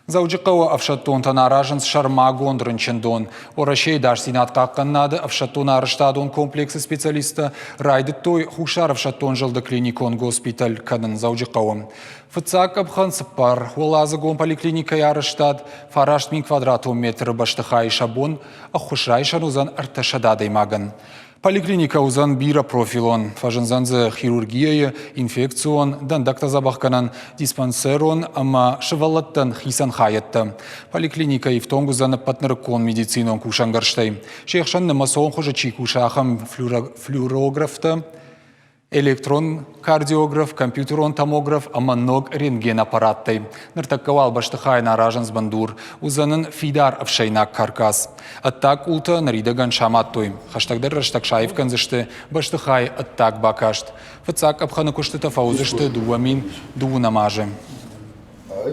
Заужикова авшаттон танаражынс шармагон дрынчендон. Орашей даш синат какканнады авшаттон арыштадон комплексы специалиста райдыт той хушар авшаттон жылды клиникон госпиталь кадын заужикова. Фыцак абхан сыппар, олазыгон поликлиника арыштад, фарашт мин квадратометр баштыхай шабон, ахушай шанузан арташададой маган. Поликлиника узан бира профилон, фажынзанзы хирургия, инфекцион, дандакта забахканан диспансерон, ама шывалаттан хисан хаятта. Поликлиника ифтонгузан патныркон медицинон кушангарштай. Шейхшанны масон хожа чикушахам флюорографта, электрон кардиограф, компьютерон томограф, ама ног рентген аппараттай. Ныртаккавал баштыхай наражанс бандур, узанын фидар авшайнак каркас. Аттак улта наридаган шаматтой. Хаштагдар раштакшаев канзышты, баштыхай аттак бакашт. Фыцак абханы куштыта фаузышты дуамин дуунамажы.